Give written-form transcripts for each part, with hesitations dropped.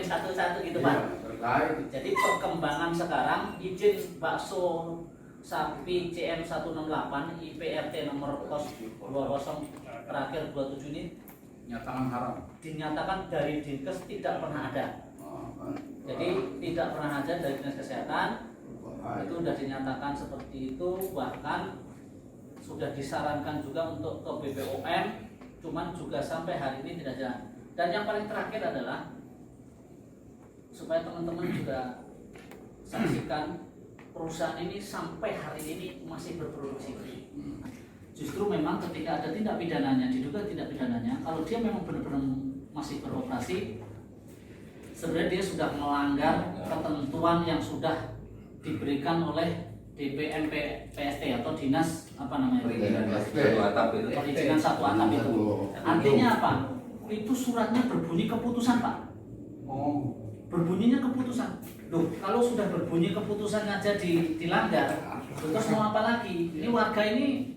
satu-satu gitu Pak. Jadi perkembangan sekarang izin bakso sapi CM168 IPRT nomor 20 terakhir 27 ini Nyatakan haram. dinyatakan dari Dinkes tidak pernah ada. Jadi tidak pernah ada dari Dinas Kesehatan. Itu sudah dinyatakan seperti itu, bahkan sudah disarankan juga untuk ke BPOM, cuman juga sampai hari ini tidak jalan. Dan yang paling terakhir adalah supaya teman-teman juga saksikan, perusahaan ini sampai hari ini masih berproduksi. Justru memang ketika ada tindak pidananya, diduga tindak pidananya, kalau dia memang benar-benar masih beroperasi, sebenarnya dia sudah melanggar ketentuan yang sudah diberikan oleh DPM PST atau dinas apa namanya? Perizinan satu atap itu. Artinya apa? Itu suratnya berbunyi keputusan Pak. Oh. Berbunyinya keputusan. Loh, kalau sudah berbunyi keputusan aja dilanggar, terus mau apa lagi? Ini warga ini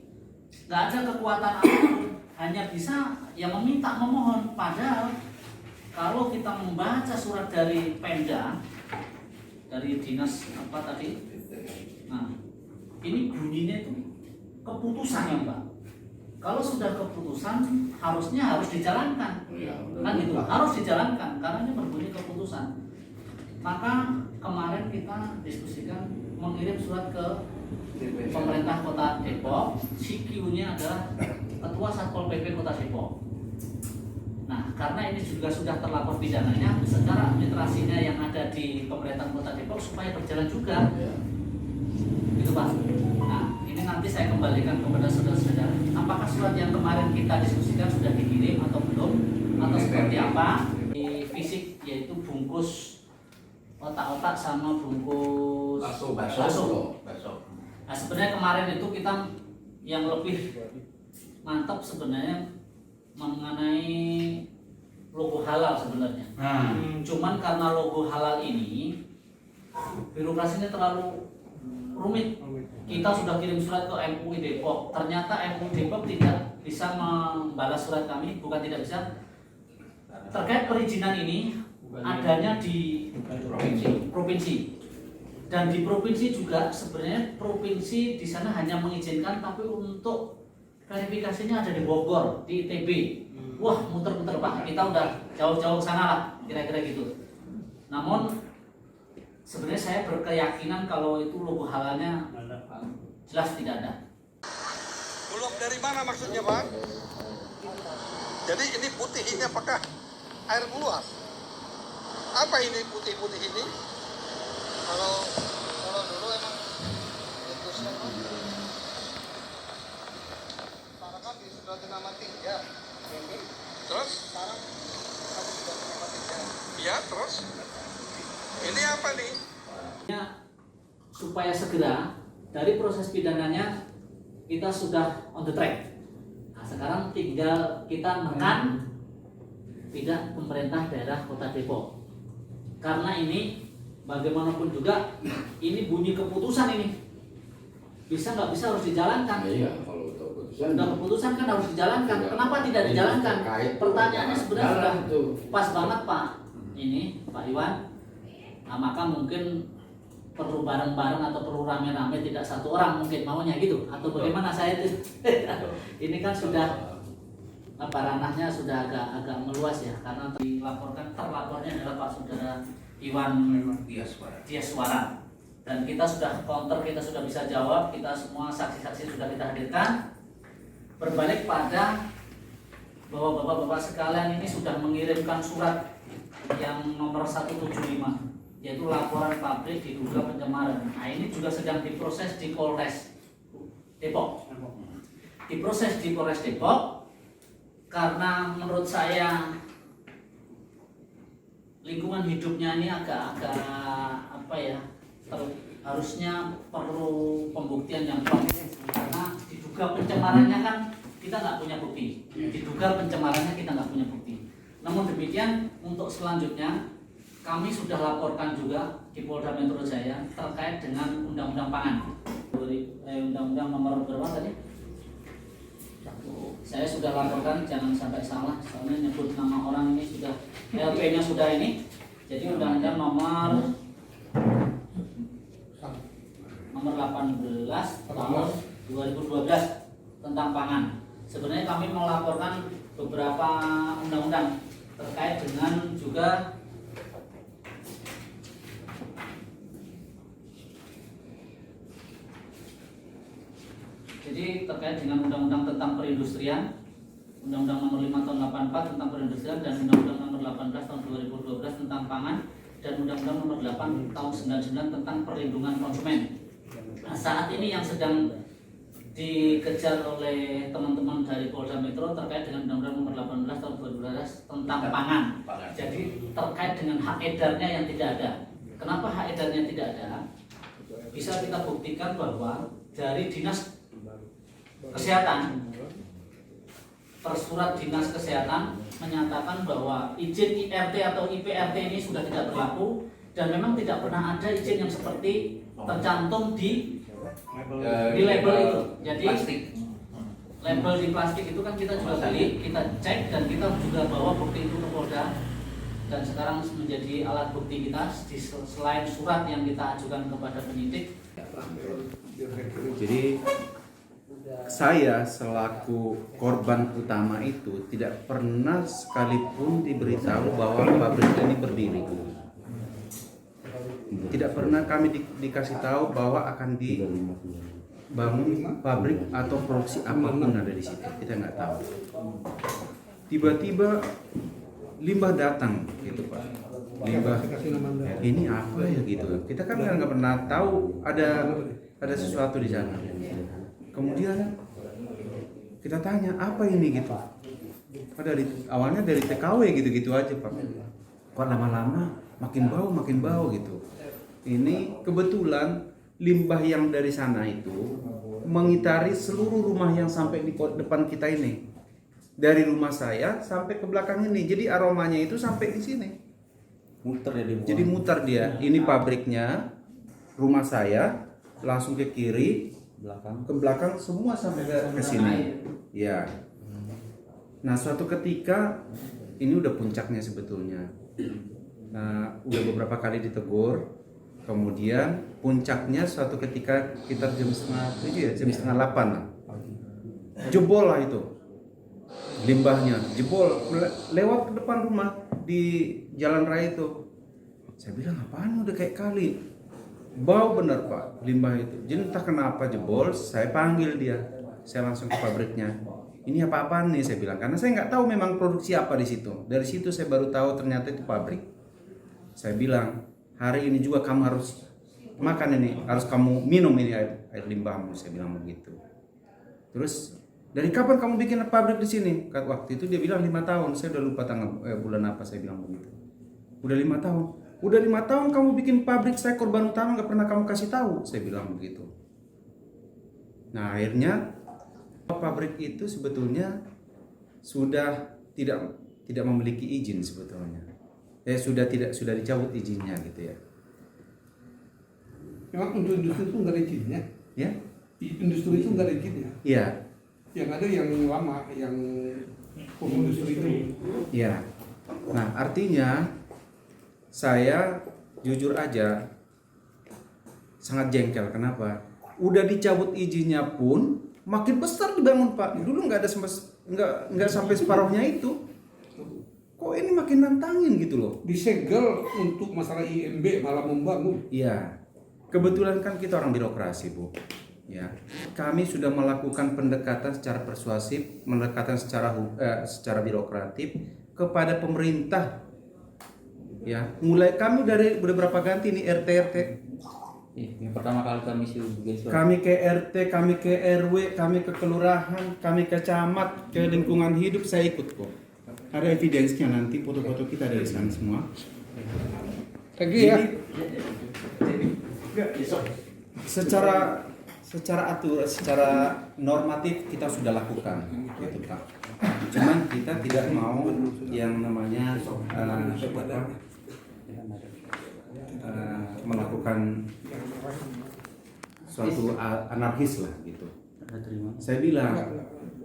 nggak ada kekuatan apapun, hanya bisa yang meminta, memohon. Padahal kalau kita membaca surat dari Pemda, dari dinas apa tadi, nah ini bunyinya itu keputusan ya Pak. Kalau sudah keputusan harusnya harus dijalankan, kan gitu, harus dijalankan karena ini berbunyi keputusan. Maka kemarin kita diskusikan mengirim surat ke pemerintah Kota Depok, CQ-nya adalah Ketua Satpol PP Kota Depok. Nah, karena ini juga sudah terlapor pidananya, secara administrasinya yang ada di pemerintah Kota Depok supaya berjalan juga. Gitu Pak. Nah, ini nanti saya kembalikan kepada saudara-saudara. Apakah surat yang kemarin kita diskusikan sudah dikirim atau belum? Atau seperti apa? Di fisik yaitu bungkus otak-otak sama bungkus bakso. Nah, sebenarnya kemarin itu kita yang lebih mantap sebenarnya mengenai logo halal sebenarnya. Cuman karena logo halal ini birokrasinya terlalu rumit. Kita sudah kirim surat ke MUI Depok. Ternyata MUI Depok tidak bisa membalas surat kami, bukan tidak bisa. Terkait perizinan ini adanya di provinsi. Dan di provinsi juga sebenarnya provinsi di sana hanya mengizinkan, tapi untuk verifikasinya ada di Bogor, di ITB. Wah, muter-muter Pak, kita udah jauh-jauh sana lah, kira-kira gitu. Namun sebenarnya saya berkeyakinan kalau itu logo halalnya jelas tidak ada. Bulog dari mana maksudnya Pak? Jadi ini putih ini apakah air meluap? Apa ini putih-putih ini? Kalau dulu emang putusnya Pak. Sekarang kan sudah nama 3. Terus? Sekarang sudah nama 3. Iya, terus? Ini apa nih? Supaya segera dari proses pidananya kita sudah on the track. Nah, sekarang tinggal kita menekan tidak pemerintah daerah Kota Depok. Karena ini bagaimanapun juga ini bunyi keputusan ini. Bisa nggak bisa harus dijalankan. Iya, kalau keputusan. Udah keputusan kan harus dijalankan. Kenapa tidak dijalankan? Pertanyaannya sebenarnya sudah pas banget Pak. Ini Pak Iwan. Nah, maka mungkin perlu bareng-bareng atau perlu rame-rame, tidak satu orang mungkin maunya gitu, atau bagaimana saya itu. Ini kan sudah apa ranahnya sudah agak meluas ya, karena terlapornya adalah Pak Saudara Iwan Diaswara. Dan kita sudah counter, kita sudah bisa jawab, kita semua saksi-saksi sudah kita hadirkan. Berbalik pada bahwa bapak-bapak sekalian ini sudah mengirimkan surat yang nomor 175, yaitu laporan pabrik diduga pencemaran. Nah, ini juga sedang diproses di Polres Depok. Diproses di Polres Depok karena menurut saya lingkungan hidupnya ini agak apa ya, harusnya perlu pembuktian yang kuat, karena diduga pencemarannya kan kita nggak punya bukti. Diduga pencemarannya kita nggak punya bukti. Namun demikian untuk selanjutnya kami sudah laporkan juga di Polda Metro Jaya terkait dengan Undang-Undang Pangan. Undang-Undang nomor berapa tadi? Saya sudah laporkan, jangan sampai salah, soalnya nyebut nama orang ini sudah LP-nya sudah ini Jadi Undang-Undang nomor 18 tahun 2012 tentang pangan. Sebenarnya kami melaporkan beberapa undang-undang terkait dengan juga jadi terkait dengan undang-undang tentang perindustrian, Undang-Undang nomor 5 tahun 84 tentang perindustrian, dan Undang-Undang nomor 18 tahun 2012 tentang pangan, dan Undang-Undang nomor 8 tahun 99 tentang perlindungan konsumen. Nah, saat ini yang sedang dikejar oleh teman-teman dari Polda Metro terkait dengan Undang-Undang nomor 18 tahun 2012 tentang pangan. Jadi terkait dengan hak edarnya yang tidak ada. Kenapa hak edarnya tidak ada? Bisa kita buktikan bahwa dari Dinas Kesehatan, persurat Dinas Kesehatan menyatakan bahwa izin IRT atau IPRT ini sudah tidak berlaku, dan memang tidak pernah ada izin yang seperti tercantum di label itu. Jadi plastik. label di plastik itu kan kita juga beli, kita cek, dan kita juga bawa bukti itu ke Polda, dan sekarang menjadi alat bukti kita selain surat yang kita ajukan kepada penyidik. Jadi saya selaku korban utama itu tidak pernah sekalipun diberitahu bahwa pabrik ini berdiri. Tidak pernah kami dikasih tahu bahwa akan dibangun pabrik atau produksi apapun ada di situ. Kita nggak tahu. Tiba-tiba limbah datang, gitu Pak. Limbah ini apa ya gitu. Kita kan nggak pernah tahu ada sesuatu di sana. Kemudian kita tanya apa ini gitu. Awalnya dari TKW gitu-gitu aja Pak. Kok lama-lama makin bau gitu. Ini kebetulan limbah yang dari sana itu mengitari seluruh rumah yang sampai di depan kita ini. Dari rumah saya sampai ke belakang ini. Jadi aromanya itu sampai di sini. Muter ya dia. Jadi muter dia. Ini pabriknya, rumah saya langsung ke kiri, ke belakang semua sampai ke sini. Ya. Nah, suatu ketika ini udah puncaknya sebetulnya. Nah, udah beberapa kali ditegur. Kemudian puncaknya suatu ketika kita jam 7:30 lah. Jebol lah itu. Limbahnya jebol lewat ke depan rumah di jalan raya itu. Saya bilang apaan udah kayak kali. Bau bener Pak limbah itu. Jadi entah kenapa jebol, saya panggil dia. Saya langsung ke pabriknya. Ini apa-apaan nih saya bilang, karena saya nggak tahu memang produksi apa di situ. Dari situ saya baru tahu ternyata itu pabrik. Saya bilang, hari ini juga kamu harus makan ini, harus kamu minum ini air limbahmu, saya bilang begitu. Terus dari kapan kamu bikin pabrik di sini? Waktu itu dia bilang 5 tahun. Saya udah lupa bulan apa saya bilang begitu. Udah 5 tahun. Udah 5 tahun kamu bikin pabrik, saya korban utama nggak pernah kamu kasih tahu. Saya bilang begitu. Nah akhirnya pabrik itu sebetulnya sudah tidak memiliki izin sebetulnya. Sudah dicabut izinnya gitu ya. Memang untuk industri itu nggak ada izinnya. Ya? Industri itu nggak ada izinnya. Iya. Yang ada yang lama, yang industri itu. Iya. Nah artinya saya jujur aja sangat jengkel. Kenapa? Udah dicabut izinnya pun makin besar dibangun Pak. Dulu nggak sampai separuhnya itu. Kok ini makin nantangin gitu loh. Disegel untuk masalah IMB malah membangun. Iya. Kebetulan kan kita orang birokrasi Bu. Ya, kami sudah melakukan pendekatan secara persuasif, pendekatan secara birokratif kepada pemerintah. Ya, mulai kami dari beberapa ganti nih RT. Yang pertama kali kami bikin surat. Kami ke RT, kami ke RW, kami ke kelurahan, kami ke camat, ke lingkungan hidup saya ikut kok. Ada evidensnya nanti foto-foto kita dari sana semua. Lagi ya. Secara normatif kita sudah lakukan gitu Pak. Cuman kita tidak mau yang namanya melakukan suatu anarkis lah gitu. Saya bilang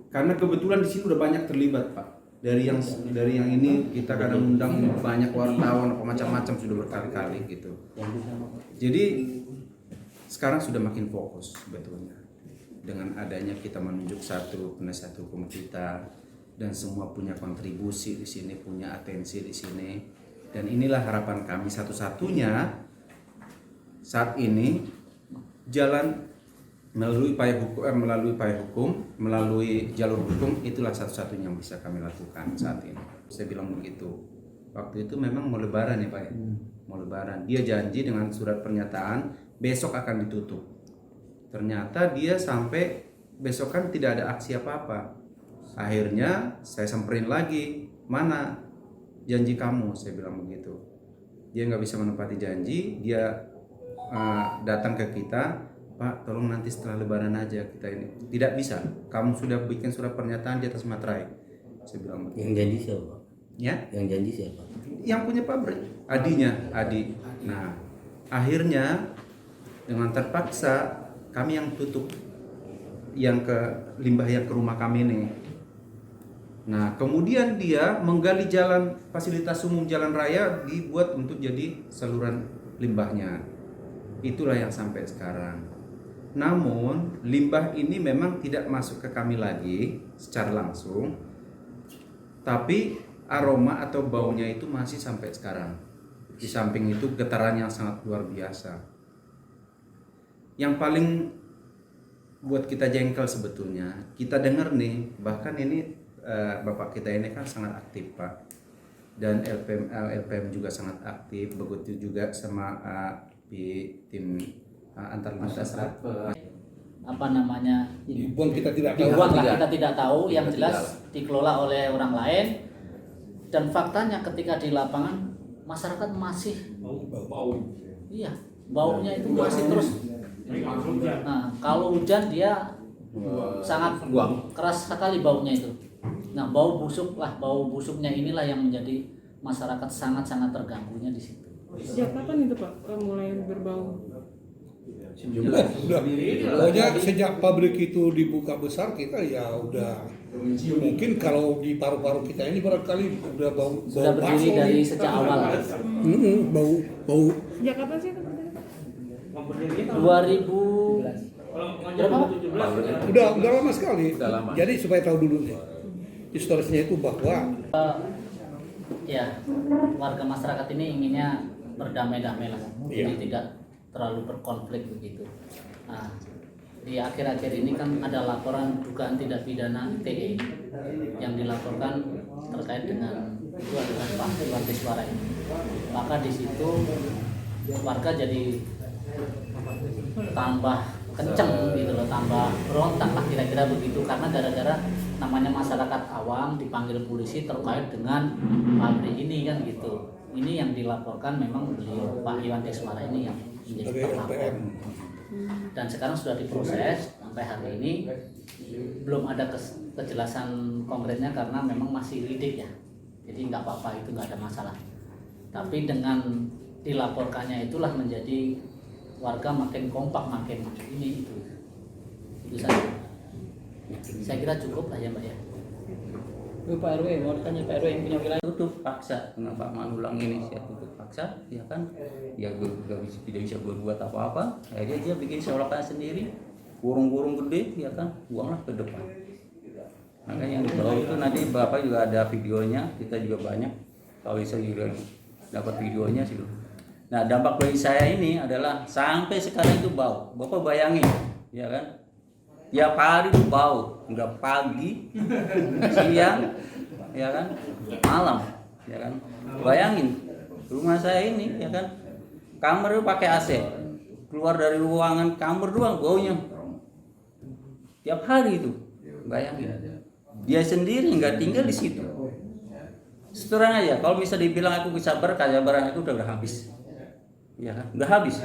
karena kebetulan di sini udah banyak terlibat Pak. dari yang ini kita kadang undang banyak wartawan apa macam-macam sudah berkali-kali gitu. Jadi sekarang sudah makin fokus sebetulnya dengan adanya kita menunjuk satu penasihat hukum kita dan semua punya kontribusi di sini, punya atensi di sini, dan inilah harapan kami satu-satunya saat ini jalan melalui upaya hukum, melalui jalur hukum, itulah satu-satunya yang bisa kami lakukan saat ini. Saya bilang begitu. Waktu itu memang mau lebaran ya Pak ya? Mau lebaran. Dia janji dengan surat pernyataan besok akan ditutup. Ternyata dia sampai besok kan tidak ada aksi apa-apa. Akhirnya saya samperin lagi, mana janji kamu? Saya bilang begitu. Dia nggak bisa menepati janji, dia datang ke kita, Pak, tolong nanti setelah lebaran aja kita ini. Tidak bisa, kamu sudah bikin surat pernyataan di atas materai. Saya bilang begitu. Yang janji siapa? Ya? Yang janji siapa? Yang punya pabrik, Adi. Nah, akhirnya dengan terpaksa kami yang tutup yang ke limbah yang ke rumah kami ini. Nah, kemudian dia menggali jalan fasilitas umum jalan raya dibuat untuk jadi saluran limbahnya. Itulah yang sampai sekarang. Namun, limbah ini memang tidak masuk ke kami lagi secara langsung. Tapi aroma atau baunya itu masih sampai sekarang. Di samping itu getaran yang sangat luar biasa. Yang paling buat kita jengkel sebetulnya, kita dengar nih, bahkan ini Bapak kita ini kan sangat aktif Pak. Dan LPM juga sangat aktif, begitu juga sama di tim antar lintas Apa namanya? Dibuang kita tidak tahu. Dibuang lah kita tidak tahu, yang jelas dikelola oleh orang lain. Dan faktanya ketika di lapangan masyarakat masih Bau. iya, baunya itu masih terus. Nah, kalau hujan dia sangat keras sekali baunya itu. Nah, bau busuknya inilah yang menjadi masyarakat sangat-sangat terganggunya di situ. Sejak kapan itu Pak mulai berbau? Udah. Pokoknya sejak pabrik itu dibuka besar kita ya udah mungkin kalau di paru-paru kita ini barangkali udah bau Sudah berdiri bakso dari nih. sejak awal. Bau. Sejak kapan sih itu? 2000 berapa? Udah lama sekali. Jadi supaya tahu dulu nih. Historisnya itu bahwa Ya, warga masyarakat ini inginnya berdamai-damai lah, jadi tidak terlalu berkonflik begitu. Nah, di akhir-akhir ini kan ada laporan dugaan tindak pidana ITE yang dilaporkan terkait dengan itu adalah Pak Iwan Deswara ini. Maka di situ warga jadi tambah kenceng gitu loh, tambah berontak lah kira-kira begitu, karena gara-gara namanya masyarakat awam dipanggil polisi terkait dengan pabrik ini kan gitu. Ini yang dilaporkan memang beliau Pak Iwan Deswara ini yang menjadi terlapor. Dan sekarang sudah diproses sampai hari ini belum ada kejelasan konkretnya karena memang masih lidik ya. Jadi nggak apa-apa, itu nggak ada masalah. Tapi dengan dilaporkannya itulah menjadi warga makin kompak, makin ini itu saja. Saya kira cukup lah ya Mbak ya. Pak RW, mau tanya Pak RW yang punya wilayah tutup paksa, kenapa Manulang ini saya tutup paksa, ya kan? Ya tidak bisa berbuat apa-apa. Akhirnya dia bikin selokan sendiri, kurung-kurung gede, ya kan? Buanglah ke depan. Makanya yang di bawah itu nanti Bapak juga ada videonya, kita juga banyak. Kalau bisa juga dapat videonya sih. Nah, dampak bagi saya ini adalah sampai sekarang itu bau. Bapak bayangin, ya kan? Tiap hari itu bau, enggak pagi, siang, ya kan, malam, ya kan. Bayangin, rumah saya ini, ya kan, kamar itu pakai AC, keluar dari ruangan kamar doang baunya. Tiap hari itu, bayangin. Dia sendiri nggak tinggal di situ. Seterang aja, kalau bisa dibilang aku bisa berkaya, barang itu udah habis, ya kan, udah habis,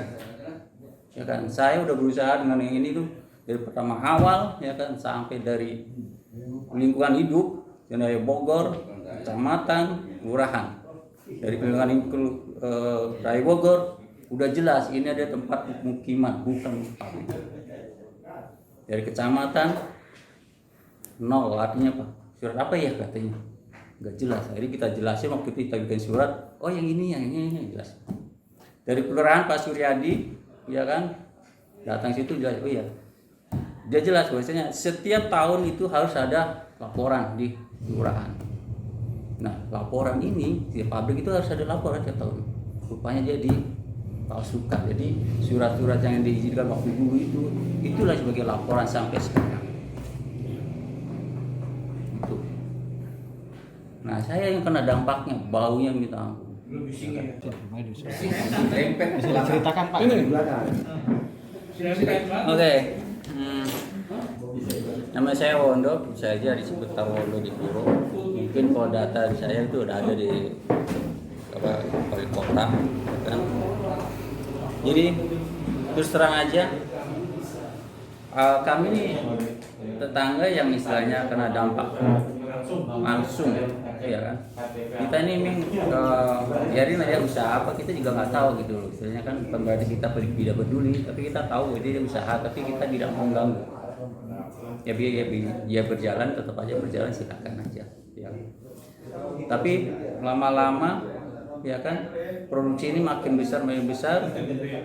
ya kan. Saya udah berusaha dengan yang ini tuh. Dari pertama awal ya kan sampai dari lingkungan hidup dari Bogor, kecamatan, kelurahan. Dari lingkungan Raya Bogor udah jelas ini ada tempat pemukiman bukan pabrik. Dari kecamatan nol, artinya apa? Surat apa ya katanya? nggak jelas. Akhirnya kita jelasin waktu itu kita bikin surat, oh yang ini jelas. Dari kelurahan Pak Suryadi, ya kan, datang situ jelas, oh iya, dia jelas bahwasanya setiap tahun itu harus ada laporan di kelurahan. Nah laporan ini di pabrik itu harus ada laporan tiap tahun. Rupanya dia dipalsukan. Jadi surat-surat yang diizinkan waktu dulu itulah sebagai laporan sampai sekarang. Itu. Nah saya yang kena dampaknya, baunya minta ampun. Ceritakan Pak. Oke. Nama saya Wondo, bisa aja disebut Tarwondo di Puro. Mungkin kalau data saya itu udah ada di wali kota, kan. Jadi terus terang aja, kami ini tetangga yang istilahnya kena dampak langsung, ya kan. Kita ini biarin aja usaha apa, kita juga nggak tahu gitu loh. Istilahnya kan bukan berarti kita tidak peduli, tapi kita tahu dia usaha, tapi kita tidak mau mengganggu. Ya dia berjalan, tetap aja berjalan, silakan aja. Ya. Tapi lama-lama, ya kan, produksi ini makin besar.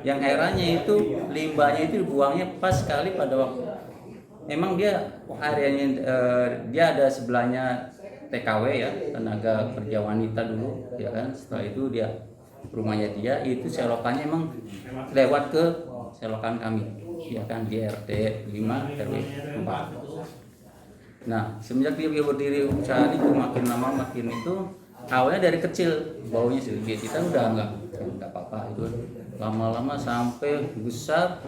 Yang herannya itu limbahnya itu dibuangnya pas sekali pada waktu. Emang dia areanya dia ada sebelahnya TKW ya, tenaga kerja wanita dulu, ya kan. Setelah itu dia rumahnya dia itu selokannya emang lewat ke selokan kami, ya kan, di RT 5 RW 4. Nah semenjak dia berdiri usaha itu makin lama makin itu, awalnya dari kecil baunya sedikit, kita udah nggak apa-apa itu, lama-lama sampai besar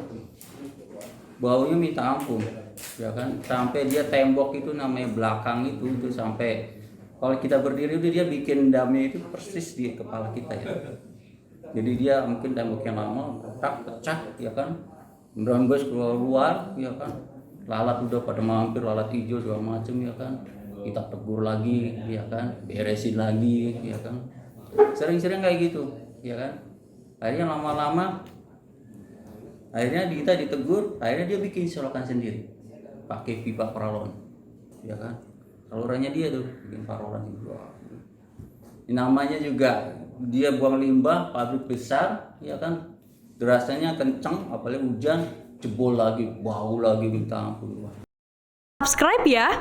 baunya minta ampun, ya kan, sampai dia tembok itu namanya belakang itu sampai kalau kita berdiri itu dia bikin dami itu persis di kepala kita ya. Jadi dia mungkin temboknya lama pecah, ya kan, berembes keluar, ya kan, lalat udah pada mampir, lalat hijau segala macam, ya kan, kita tegur lagi, ya kan, beresin lagi, ya kan, sering-sering kayak gitu, ya kan. Akhirnya lama-lama akhirnya kita ditegur, akhirnya dia bikin selokan sendiri pakai pipa paralon, ya kan, salurannya dia tuh bikin paralon itu. Ini namanya juga dia buang limbah, pabrik besar, ya kan, derasnya kenceng, apalagi hujan, jebol lagi, bau lagi, minta ampun. Subscribe ya.